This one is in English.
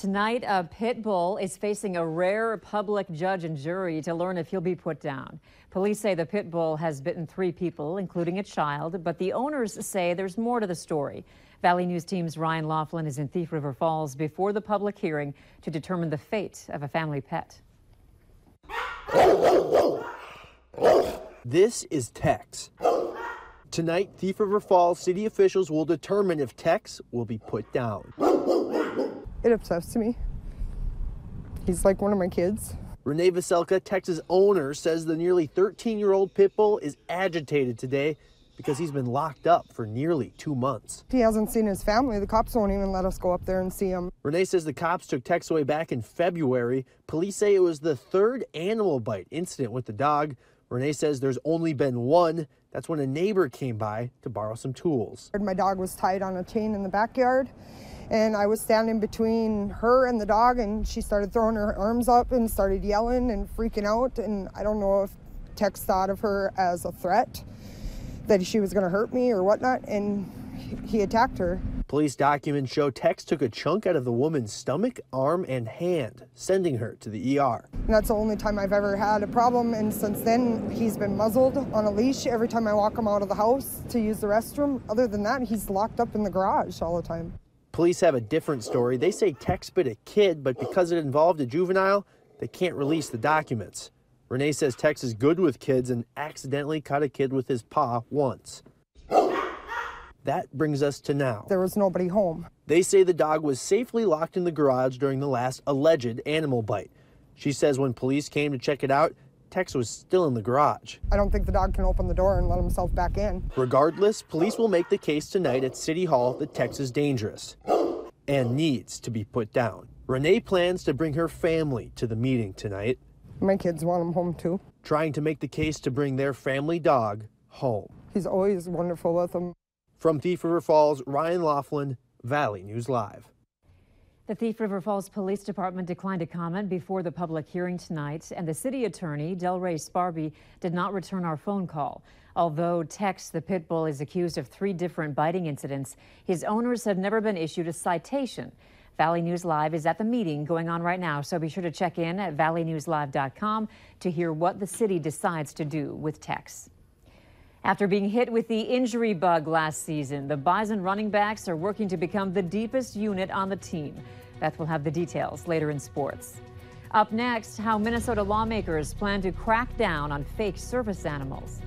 Tonight, a pit bull is facing a rare public judge and jury to learn if he'll be put down. Police say the pit bull has bitten 3 people, including a child, but the owners say there's more to the story. Valley News Team's Ryan Laughlin is in Thief River Falls before the public hearing to determine the fate of a family pet. This is Tex. Tonight, Thief River Falls city officials will determine if Tex will be put down. It upsets me. He's like one of my kids. Renee Veselka, Tex's owner, says the nearly 13-year-old pit bull is agitated today because he's been locked up for nearly 2 months. He hasn't seen his family. The cops won't even let us go up there and see him. Renee says the cops took Tex away back in February. Police say it was the 3rd animal bite incident with the dog. Renee says there's only been one. That's when a neighbor came by to borrow some tools. My dog was tied on a chain in the backyard, and I was standing between her and the dog, and she started throwing her arms up and started yelling and freaking out. And I don't know if Tex thought of her as a threat, that she was going to hurt me or whatnot, and he attacked her. Police documents show Tex took a chunk out of the woman's stomach, arm, and hand, sending her to the ER. And that's the only time I've ever had a problem, and since then he's been muzzled on a leash every time I walk him out of the house to use the restroom. Other than that, he's locked up in the garage all the time. Police have a different story. They say Tex bit a kid, but because it involved a juvenile, they can't release the documents. Renee says Tex is good with kids and accidentally cut a kid with his paw once. That brings us to now. There was nobody home. They say the dog was safely locked in the garage during the last alleged animal bite. She says when police came to check it out, Tex was still in the garage. I don't think the dog can open the door and let himself back in. Regardless, police will make the case tonight at City Hall that Tex is dangerous and needs to be put down. Renee plans to bring her family to the meeting tonight. My kids want him home too. Trying to make the case to bring their family dog home. He's always wonderful with them. From Thief River Falls, Ryan Laughlin, Valley News Live. The Thief River Falls Police Department declined to comment before the public hearing tonight, and the city attorney, Delray Sparby, did not return our phone call. Although Tex, the pit bull, is accused of 3 different biting incidents, his owners have never been issued a citation. Valley News Live is at the meeting going on right now, so be sure to check in at valleynewslive.com to hear what the city decides to do with Tex. After being hit with the injury bug last season, the Bison running backs are working to become the deepest unit on the team. Beth will have the details later in sports. Up next, how Minnesota lawmakers plan to crack down on fake service animals.